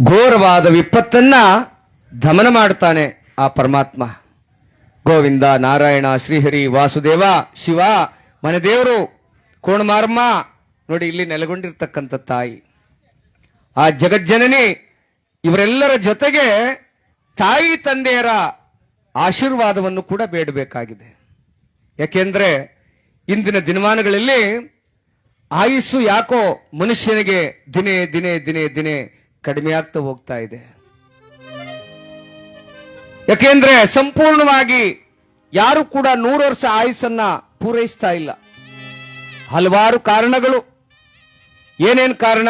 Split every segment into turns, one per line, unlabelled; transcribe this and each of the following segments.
ಘೋರವಾದ ವಿಪತ್ತನ್ನ ದಮನ ಮಾಡ್ತಾನೆ ಆ ಪರಮಾತ್ಮ. ಗೋವಿಂದ, ನಾರಾಯಣ, ಶ್ರೀಹರಿ, ವಾಸುದೇವ, ಶಿವ, ಮನೆದೇವರು, ಕೋಣಮಾರಮ್ಮ. ನೋಡಿ, ಇಲ್ಲಿ ನೆಲೆಗೊಂಡಿರ್ತಕ್ಕಂಥ ತಾಯಿ, ಆ ಜಗಜ್ಜನನಿ, ಇವರೆಲ್ಲರ ಜೊತೆಗೆ ತಾಯಿ ತಂದೆಯರ ಆಶೀರ್ವಾದವನ್ನು ಕೂಡ ಬೇಡಬೇಕಾಗಿದೆ. ಯಾಕೆಂದ್ರೆ ಇಂದಿನ ದಿನಮಾನಗಳಲ್ಲಿ ಆಯುಸ್ಸು ಯಾಕೋ ಮನುಷ್ಯನಿಗೆ ದಿನೇ ದಿನೇ ದಿನೇ ದಿನೇ ಕಡಿಮೆ ಆಗ್ತಾ ಹೋಗ್ತಾ ಇದೆ. ಯಾಕೆಂದ್ರೆ ಸಂಪೂರ್ಣವಾಗಿ ಯಾರು ಕೂಡ 100 ವರ್ಷ ಆಯುಸ್ಸನ್ನ ಪೂರೈಸ್ತಾ ಇಲ್ಲ. ಹಲವಾರು ಕಾರಣಗಳು. ಏನೇನು ಕಾರಣ?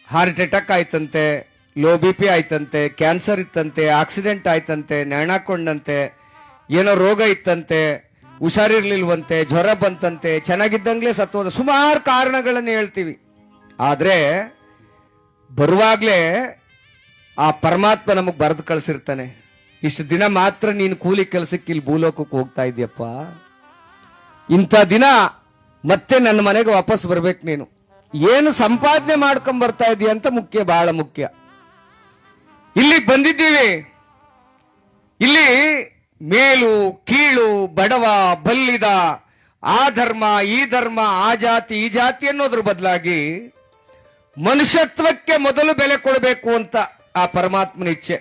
ಹಾರ್ಟ್ ಅಟ್ಯಾಕ್ ಆಯ್ತಂತೆ, ಲೋ ಬಿ ಪಿ ಆಯ್ತಂತೆ, ಕ್ಯಾನ್ಸರ್ ಇತ್ತಂತೆ, ಆಕ್ಸಿಡೆಂಟ್ ಆಯ್ತಂತೆ, ನೆಣಾಕೊಂಡಂತೆ, ಏನೋ ರೋಗ ಇತ್ತಂತೆ, ಹುಷಾರಿರ್ಲಿಲ್ವಂತೆ, ಜ್ವರ ಬಂತಂತೆ, ಚೆನ್ನಾಗಿದ್ದಂಗ್ಲೇ ಸತ್ತೋದ, ಸುಮಾರು ಕಾರಣಗಳನ್ನು ಹೇಳ್ತೀವಿ. ಆದ್ರೆ ಬರುವಾಗ್ಲೇ ಆ ಪರಮಾತ್ಮ ನಮಗ್ ಬರೆದು ಕಳಿಸಿರ್ತಾನೆ, ಇಷ್ಟು ದಿನ ಮಾತ್ರ ನೀನು ಕೂಲಿ ಕೆಲಸಕ್ಕೆ ಇಲ್ಲಿ ಭೂಲೋಕಕ್ಕೆ ಹೋಗ್ತಾ ಇದೆಯಪ್ಪ, ಇಂಥ ದಿನ ಮತ್ತೆ ನನ್ನ ಮನೆಗೆ ವಾಪಸ್ ಬರ್ಬೇಕು, ನೀನು ಏನು ಸಂಪಾದನೆ ಮಾಡ್ಕೊಂಡ್ ಬರ್ತಾ ಇದೀಯ ಅಂತ ಮುಖ್ಯ, ಬಹಳ ಮುಖ್ಯ. ಇಲ್ಲಿ ಬಂದಿದ್ದೀವಿ, ಇಲ್ಲಿ ಮೇಲು ಕೀಳು, ಬಡವ ಬಲ್ಲಿದ, ಆ ಧರ್ಮ ಈ ಧರ್ಮ, ಆ ಜಾತಿ ಈ ಜಾತಿ ಅನ್ನೋದ್ರ ಬದಲಾಗಿ ಮನುಷ್ಯತ್ವಕ್ಕೆ ಮೊದಲು ಬೆಲೆ ಕೊಡಬೇಕು ಅಂತ ಆ ಪರಮಾತ್ಮನ ಇಚ್ಛೆ.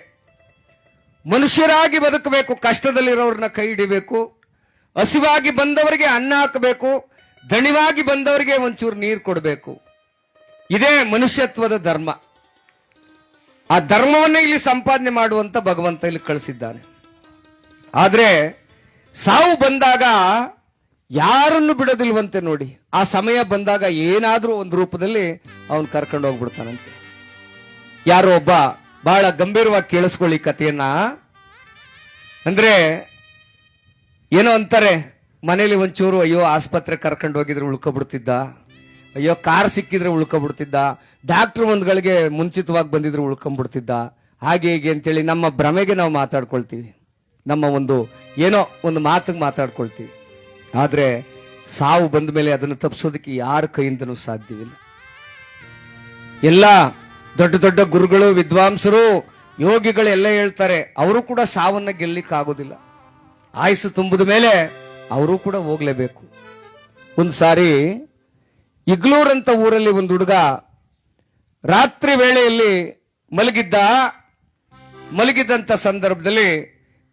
ಮನುಷ್ಯರಾಗಿ ಬದುಕಬೇಕು, ಕಷ್ಟದಲ್ಲಿರೋರನ್ನ ಕೈ ಹಿಡಿಬೇಕು, ಹಸಿವಾಗಿ ಬಂದವರಿಗೆ ಅನ್ನ ಹಾಕಬೇಕು, ದಣಿವಾಗಿ ಬಂದವರಿಗೆ ಒಂಚೂರು ನೀರು ಕೊಡಬೇಕು. ಇದೇ ಮನುಷ್ಯತ್ವದ ಧರ್ಮ. ಆ ಧರ್ಮವನ್ನೇ ಇಲ್ಲಿ ಸಂಪಾದನೆ ಮಾಡುವಂತ ಭಗವಂತ ಇಲ್ಲಿ ಕಳಿಸಿದ್ದಾನೆ. ಆದ್ರೆ ಸಾವು ಬಂದಾಗ ಯಾರನ್ನು ಬಿಡೋದಿಲ್ವಂತೆ ನೋಡಿ. ಆ ಸಮಯ ಬಂದಾಗ ಏನಾದ್ರೂ ಒಂದು ರೂಪದಲ್ಲಿ ಅವನು ಕರ್ಕೊಂಡು ಹೋಗ್ಬಿಡ್ತಾನಂತೆ. ಯಾರೋ ಒಬ್ಬ ಬಹಳ ಗಂಭೀರವಾಗಿ ಕೇಳಿಸ್ಕೊಳ್ಳಿ ಕಥೆಯನ್ನ. ಅಂದ್ರೆ ಏನೋ ಅಂತಾರೆ, ಮನೇಲಿ ಒಂಚೂರು ಅಯ್ಯೋ ಆಸ್ಪತ್ರೆ ಕರ್ಕೊಂಡು ಹೋಗಿದ್ರೆ ಉಳ್ಕೊಬಿಡ್ತಿದ್ದ, ಅಯ್ಯೋ ಕಾರ್ ಸಿಕ್ಕಿದ್ರೆ ಉಳ್ಕೊಬಿಡ್ತಿದ್ದ, ಡಾಕ್ಟರ್ ಒಂದ್ಗಳಿಗೆ ಮುಂಚಿತವಾಗಿ ಬಂದಿದ್ರೆ ಉಳ್ಕೊಂಡ್ಬಿಡ್ತಿದ್ದ, ಹಾಗೆ ಹೀಗೆ ಅಂತೇಳಿ ನಮ್ಮ ಭ್ರಮೆಗೆ ನಾವು ಮಾತಾಡ್ಕೊಳ್ತೀವಿ, ನಮ್ಮ ಏನೋ ಒಂದು ಮಾತಿಗೆ ಮಾತಾಡ್ಕೊಳ್ತೀವಿ. ಆದ್ರೆ ಸಾವು ಬಂದ ಮೇಲೆ ಅದನ್ನು ತಪ್ಪಿಸೋದಕ್ಕೆ ಯಾರ ಕೈಯಿಂದನೂ ಸಾಧ್ಯವಿಲ್ಲ. ಎಲ್ಲ ದೊಡ್ಡ ದೊಡ್ಡ ಗುರುಗಳು, ವಿದ್ವಾಂಸರು, ಯೋಗಿಗಳು ಎಲ್ಲ ಹೇಳ್ತಾರೆ, ಅವರು ಕೂಡ ಸಾವನ್ನ ಗೆಲ್ಲಿಕ್ ಆಗೋದಿಲ್ಲ. ಆಯುಸ್ಸು ತುಂಬಿದ ಮೇಲೆ ಅವರು ಕೂಡ ಹೋಗ್ಲೇಬೇಕು. ಒಂದ್ ಸಾರಿ ಇಗ್ಲೂರ್ ಅಂತ ಊರಲ್ಲಿ ಒಂದು ಹುಡುಗ ರಾತ್ರಿ ವೇಳೆಯಲ್ಲಿ ಮಲಗಿದ್ದಂತ ಸಂದರ್ಭದಲ್ಲಿ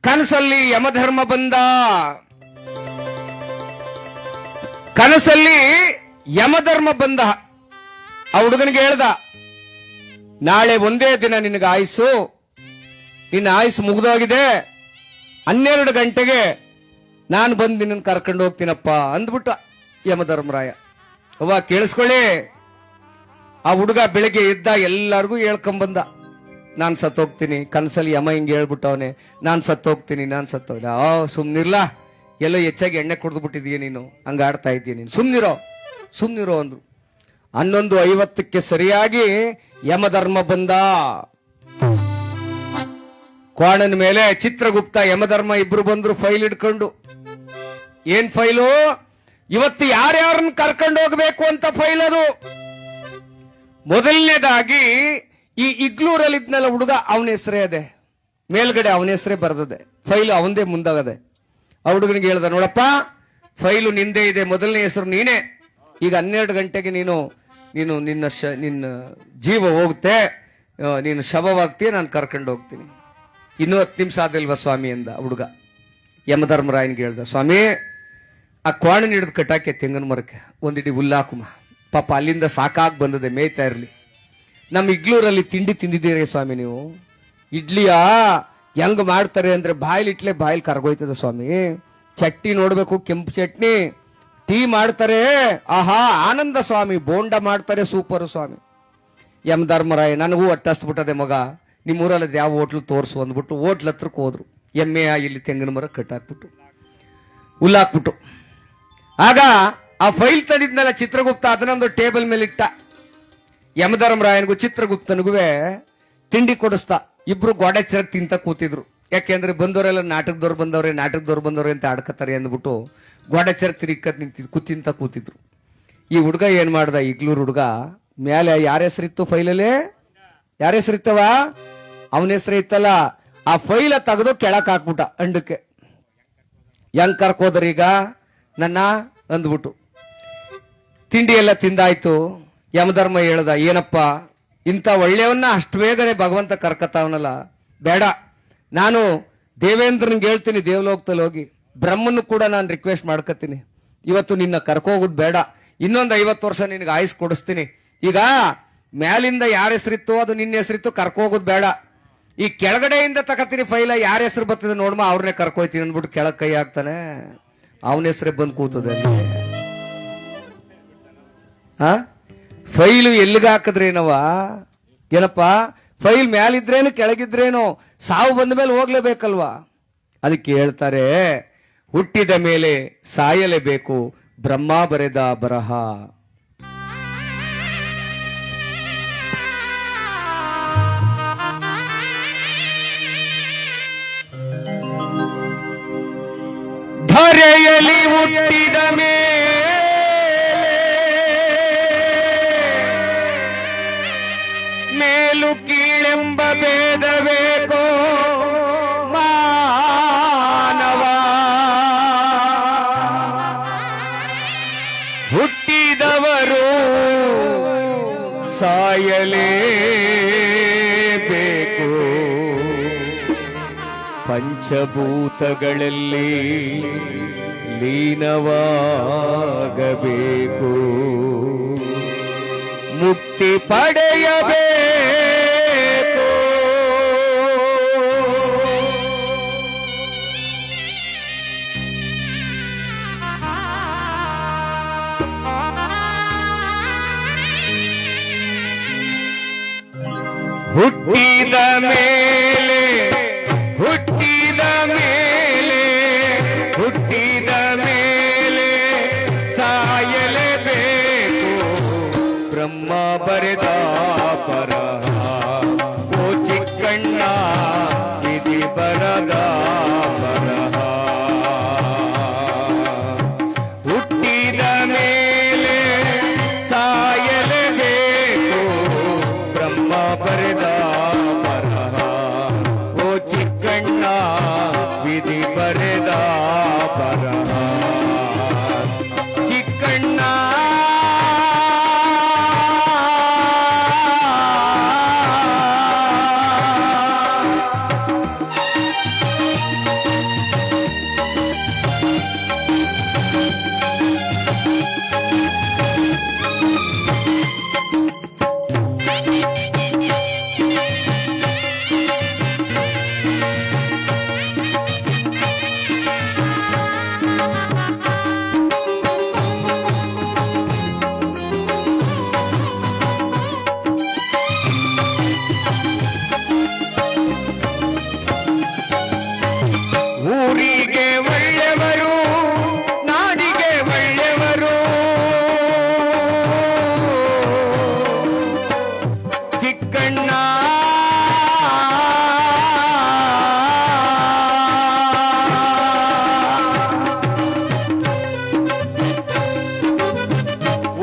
ಕನಸಲ್ಲಿ ಯಮಧರ್ಮ ಬಂದ. ಕನಸಲ್ಲಿ ಯಮಧರ್ಮ ಬಂದ. ಆ ಹುಡುಗನಿಗೆ ಹೇಳ್ದ, ನಾಳೆ ಒಂದೇ ದಿನ ನಿನಗೆ ಆಯುಸ್ಸು, ನಿನ್ನ ಆಯುಸ್ಸು ಮುಗಿದೋಗಿದೆ, 12 ಗಂಟೆಗೆ ನಾನು ಬಂದು ನಿನ್ನ ಕರ್ಕೊಂಡು ಹೋಗ್ತೀನಪ್ಪ ಅಂದ್ಬಿಟ್ಟ ಯಮಧರ್ಮರಾಯ. ಅವ್ವ ಕೇಳಿಸ್ಕೊಳ್ಳಿ, ಆ ಹುಡುಗ ಬೆಳಿಗ್ಗೆ ಎದ್ದ, ಎಲ್ಲರಿಗೂ ಹೇಳ್ಕೊಂಬಂದ, ನಾನ್ ಸತ್ತೋಗ್ತೀನಿ. ಕನಸಲ್ಲಿ ಯಮ ಹಿಂಗೆ ಹೇಳ್ಬಿಟ್ಟವನೆ, ನಾನ್ ಸತ್ತೋಗ್ತೀನಿ, ನಾನ್ ಸತ್ತೋಗ್ಲ. ಸುಮ್ನಿರ್ಲಾ, ಎಲ್ಲೋ ಹೆಚ್ಚಾಗಿ ಎಣ್ಣೆ ಕುಡ್ದು ಬಿಟ್ಟಿದೀಯ ನೀನು, ಹಂಗ ಆಡ್ತಾ ಇದೀಯ ನೀನು, ಸುಮ್ನಿರೋ ಅಂದ್ರು. 11:50 ಸರಿಯಾಗಿ ಯಮಧರ್ಮ ಬಂದ. ಕ್ವಾಣನ ಮೇಲೆ ಚಿತ್ರಗುಪ್ತ, ಯಮಧರ್ಮ ಇಬ್ರು ಬಂದ್ರು ಫೈಲ್ ಇಟ್ಕೊಂಡು. ಏನ್ ಫೈಲು? ಇವತ್ತು ಯಾರ್ಯಾರನ್ನ ಕರ್ಕೊಂಡು ಹೋಗ್ಬೇಕು ಅಂತ ಫೈಲ್ ಅದು. ಮೊದಲನೇದಾಗಿ ಈ ಇಗ್ಲೂರಲ್ಲಿ ಇದ್ನಲ್ಲ ಹುಡುಗ, ಅವನ ಹೆಸರೇ ಅದೇ, ಮೇಲ್ಗಡೆ ಅವನ ಹೆಸರೇ ಬರ್ತದೆ, ಫೈಲು ಅವಂದೇ ಮುಂದಾಗದೆ. ಆ ಹುಡುಗನಿಗೆ ಹೇಳ್ದ, ನೋಡಪ್ಪ ಫೈಲು ನಿಂದೇ ಇದೆ, ಮೊದಲನೇ ಹೆಸರು ನೀನೇ, ಈಗ 12 ಗಂಟೆಗೆ ನೀನು ನಿನ್ನ ಜೀವ ಹೋಗುತ್ತೆ, ನೀನು ಶವವಾಗ್ತೀಯ, ನಾನು ಕರ್ಕೊಂಡು ಹೋಗ್ತೀನಿ. ಇನ್ನೂ 10 ನಿಮಿಷ ಆದಿಲ್ವಾ ಸ್ವಾಮಿ ಎಂದ ಹುಡುಗ. ಯಮಧರ್ಮರಾಯನ್ಗೆ ಹೇಳ್ದ, ಸ್ವಾಮಿ ಆ ಕ್ವಾಣನ ಹಿಡಿದು ಕಟ್ಟಾಕೆ ತೆಂಗಿನ ಮರಕ್ಕೆ ಒಂದಿಡಿ ಹುಲ್ಲಾಕುಮ, ಪಾಪ ಅಲ್ಲಿಂದ ಸಾಕಾಗಿ ಬಂದದೆ, ಮೇಯ್ತಾ ಇರ್ಲಿ. ನಮ್ಮ ಇಗ್ಲೂರಲ್ಲಿ ತಿಂಡಿ ತಿಂದಿದ್ದೀರಿ ಸ್ವಾಮಿ ನೀವು? ಇಡ್ಲಿಯ ಹೆಂಗ್ ಮಾಡ್ತಾರೆ ಅಂದ್ರೆ ಬಾಯ್ಲಿಟ್ಲೆ ಬಾಯ್ಲಿ ಕರ್ಗೋಯ್ತದ ಸ್ವಾಮಿ. ಚಟ್ನಿ ನೋಡ್ಬೇಕು, ಕೆಂಪು ಚಟ್ನಿ. ಟೀ ಮಾಡ್ತಾರೆ, ಆಹಾ ಆನಂದ ಸ್ವಾಮಿ. ಬೋಂಡ ಮಾಡ್ತಾರೆ, ಸೂಪರ್ ಸ್ವಾಮಿ. ಯಮಧರ್ಮರಾಯ, ನನಗೂ ಒಟ್ಟಸ್ಬಿಟ್ಟದೆ ಮಗ, ನಿಮ್ಮ ಊರಲ್ಲಿ ಯಾವ ಹೋಟ್ಲು ತೋರಿಸು ಅಂದ್ಬಿಟ್ಟು ಹೋಟ್ಲ್ ಹತ್ರಕ್ಕೆ ಹೋದ್ರು. ಎಮ್ಮೆ ಇಲ್ಲಿ ತೆಂಗಿನ ಮರ ಕಟ್ಟಾಕ್ಬಿಟ್ಟು ಹುಲ್ಲಾಕ್ಬಿಟ್ಟು. ಆಗ ಆ ಫೈಲ್ ತಂದಿದ್ನಲ್ಲ ಚಿತ್ರಗುಪ್ತ, ಅದನ್ನೊಂದು ಟೇಬಲ್ ಮೇಲೆ ಇಟ್ಟ. ಯಮಧರ್ಮರಾಯನಿಗೂ ಚಿತ್ರಗುಪ್ತನಿಗೂ ತಿಂಡಿ ಕೊಡಿಸ್ತಾ. ಇಬ್ರು ಗೋಡೆ ಚೆರಕ್ ತಿಂತ ಕೂತಿದ್ರು. ಯಾಕೆಂದ್ರೆ ಬಂದವರೆಲ್ಲ ನಾಟಕದವ್ರು ಬಂದವ್ರೆ ಅಂತ ಆಡ್ಕತಾರೆ ಅಂದ್ಬಿಟ್ಟು ಗೋಡೆ ಚೆರಕ್ ತಿರುಗತ್ ತಿಂತ ಕೂತಿದ್ರು. ಈ ಹುಡುಗ ಏನ್ ಮಾಡ್ದ, ಇಗ್ಲೂರ್ ಹುಡುಗ, ಮೇಲೆ ಯಾರ ಹೆಸರಿತ್ತು ಫೈಲಲ್ಲಿ? ಯಾರ ಹೆಸರಿತ್ತವ? ಅವನ ಹೆಸರು ಇತ್ತಲ್ಲ. ಆ ಫೈಲ ತೆಗೆದು ಕೆಳಕ್ ಹಾಕ್ಬಿಟ್ಟ ಅಂಡಕ್ಕೆ. ಹೆಂಗ್ ಕರ್ಕೋದ್ರೀಗ ನನ್ನ ಅಂದ್ಬಿಟ್ಟು. ತಿಂಡಿ ಎಲ್ಲ ತಿಂದಾಯ್ತು. ಯಮಧರ್ಮ ಹೇಳ್ದ, ಏನಪ್ಪ ಇಂಥ ಒಳ್ಳೆಯವನ್ನ ಅಷ್ಟು ಬೇಗನೆ ಭಗವಂತ ಕರ್ಕತಾವನಲ್ಲ, ಬೇಡ, ನಾನು ದೇವೇಂದ್ರನ್ಗೆ ಹೇಳ್ತೀನಿ, ದೇವಲೋಕದಲ್ಲಿ ಹೋಗಿ ಬ್ರಹ್ಮನ್ನು ಕೂಡ ನಾನು ರಿಕ್ವೆಸ್ಟ್ ಮಾಡ್ಕತೀನಿ, ಇವತ್ತು ನಿನ್ನ ಕರ್ಕೋಗೋದು ಬೇಡ, ಇನ್ನೊಂದು 50 ವರ್ಷ ನಿನಗೆ ಆಯುಸ್ ಕೊಡಿಸ್ತೀನಿ. ಈಗ ಮ್ಯಾಲಿಂದ ಯಾರ ಹೆಸರಿತ್ತು ಅದು ನಿನ್ನ ಹೆಸರಿತ್ತು, ಕರ್ಕೋಗೋದು ಬೇಡ. ಈ ಕೆಳಗಡೆಯಿಂದ ತಗತೀನಿ ಫೈಲ, ಯಾರ ಹೆಸರು ಬರ್ತದೆ ನೋಡ್ಮ, ಅವ್ರನ್ನೇ ಕರ್ಕೋಯ್ತೀನಿ ಅಂದ್ಬಿಟ್ಟು ಕೆಳಗ್ ಕೈ ಹಾಕ್ತಾನೆ. ಅವನ ಹೆಸರೇ ಬಂದು ಕೂತದೆ. ಫೈಲು ಎಲ್ಲಿಗೆ ಹಾಕಿದ್ರೇನವ? ಏನಪ್ಪ, ಫೈಲ್ ಮ್ಯಾಲಿದ್ರೇನು ಕೆಳಗಿದ್ರೇನು, ಸಾವು ಬಂದ ಮೇಲೆ ಹೋಗ್ಲೇಬೇಕಲ್ವಾ? ಅದಕ್ಕೆ ಹೇಳ್ತಾರೆ, ಹುಟ್ಟಿದ ಮೇಲೆ ಸಾಯಲೇಬೇಕು, ಬ್ರಹ್ಮ ಬರೆದ ಬರಹ. ಧರೆಯಲ್ಲಿ ಹುಟ್ಟಿದ ಮೇಲು ಕೀಳೆಂಬ ಭೇದಬೇಕೋ ಮಾನವ, ಹುಟ್ಟಿದವರು ಸಾಯಲೇಬೇಕು, ಪಂಚಭೂತಗಳಲ್ಲಿ ಲೀನವಾಗಬೇಕು, ಮುಕ್ತಿ ಪಡೆಯಬೇಕು. ಹುಟ್ಟಿದ ಮೇಲೆ ಹುಟ್ಟಿದ ಮೇಲೆ ಹುಟ್ಟಿದ ಮೇಲೆ ಸಾಯಲೇಬೇಕು, ಬ್ರಹ್ಮ ಬರೆದ ಬರಹ. ಓ ಚಿಕ್ಕಣ್ಣ ವಿಧಿ ಬರದ ಬರಹ. ಹುಟ್ಟಿದ ಮೇಲೆ ಸಾಯಲೇಬೇಕು, ಬ್ರಹ್ಮ ಬರೆದ ಬರಹ. ಓ ಚಿಕ್ಕಣ್ಣ ವಿಧಿ ಬರೆದ ಬರಹ. ಚಿಕ್ಕಣ್ಣ ಊರಿಗೆ ಒಳ್ಳೆವರು, ನಾಡಿಗೆ ಒಳ್ಳೆವರು, ಚಿಕ್ಕಣ್ಣ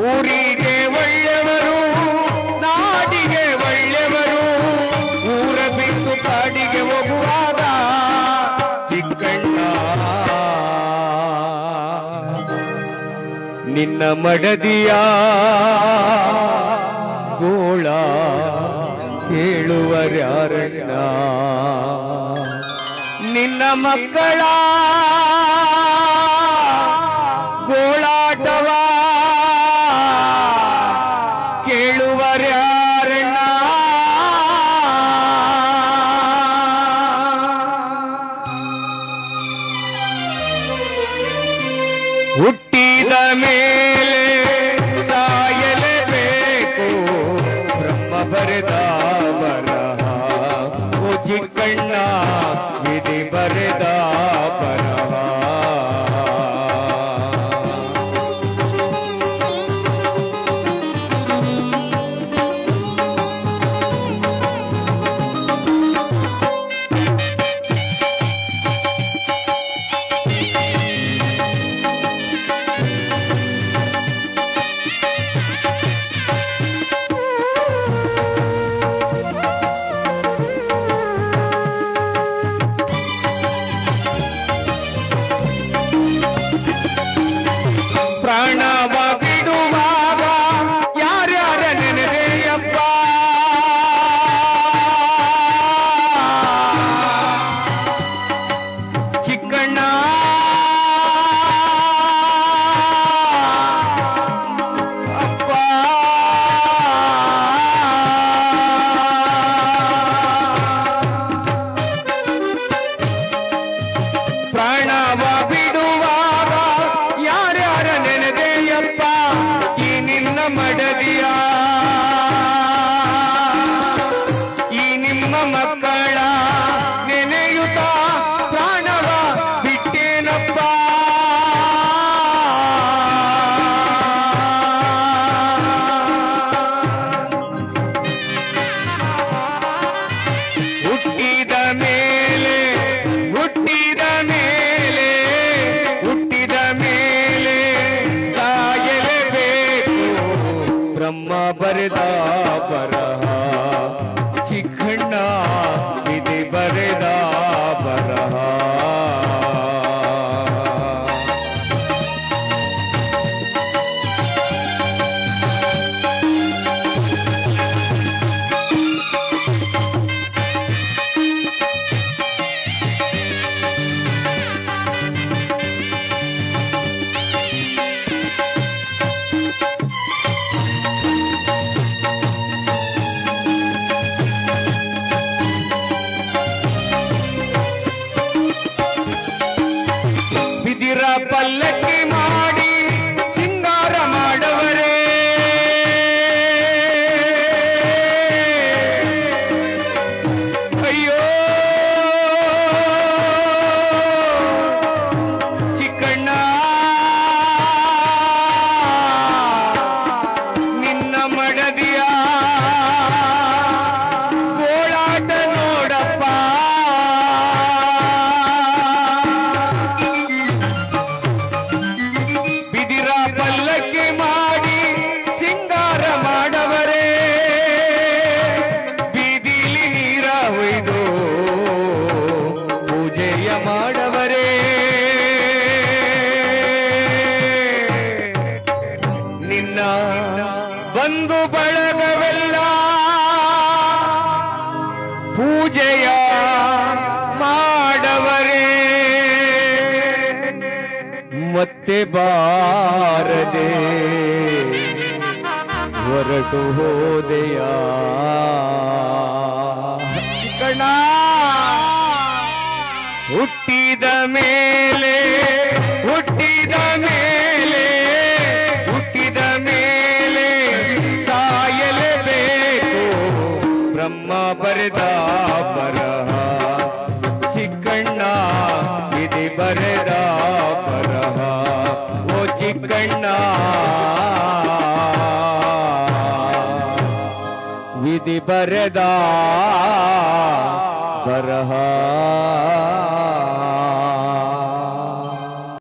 ಊರಿಗೆ ಒಳ್ಳೆವರು, ನಾಡಿಗೆ ಒಳ್ಳೆವರು, ಊರ ಬಿಟ್ಟು ಕಾಡಿಗೆ ಹೋಗುವಾಗ ಚಿಕ್ಕಣ್ಣ ನಿನ್ನ ಮಡದಿಯ ಗೋಳ ಕೇಳುವರ್ಯಾರಣ್ಣ, ನಿನ್ನ ಮಕ್ಕಳ ಗೋಳಾಟವ ಕೇಳುವರ್ಯಾರಣ್ಣ. ಹುಟ್ಟಿದ ಮೇಲೆ ಸಾಯಲೇಬೇಕು, ಬ್ರಹ್ಮ ಬರೆದ ಬರಹ. ಓ ಚಿಕ್ಕಣ್ಣ ವಿಧಿ ಬರೆದ ಬರಹ. ಮತ್ತೆ ಬಾರದೆ ಹೊರಟು ಹೋದೆಯ ಕಣ ಹುಟ್ಟಿದ ಮೇಲೆ ಹುಟ್ಟಿದ ಮೇಲೆ ಹುಟ್ಟಿದ ಮೇಲೆ ಸಾಯಲೇಬೇಕು ಬ್ರಹ್ಮ ಬರೆದ ಬರಹ ಚಿಕ್ಕಣ್ಣ ವಿಧಿ ಬರೆದ ಬರಹ ಓ ಚಿಕ್ಕಣ್ಣ ವಿಧಿ ಬರೆದ ಬರಹ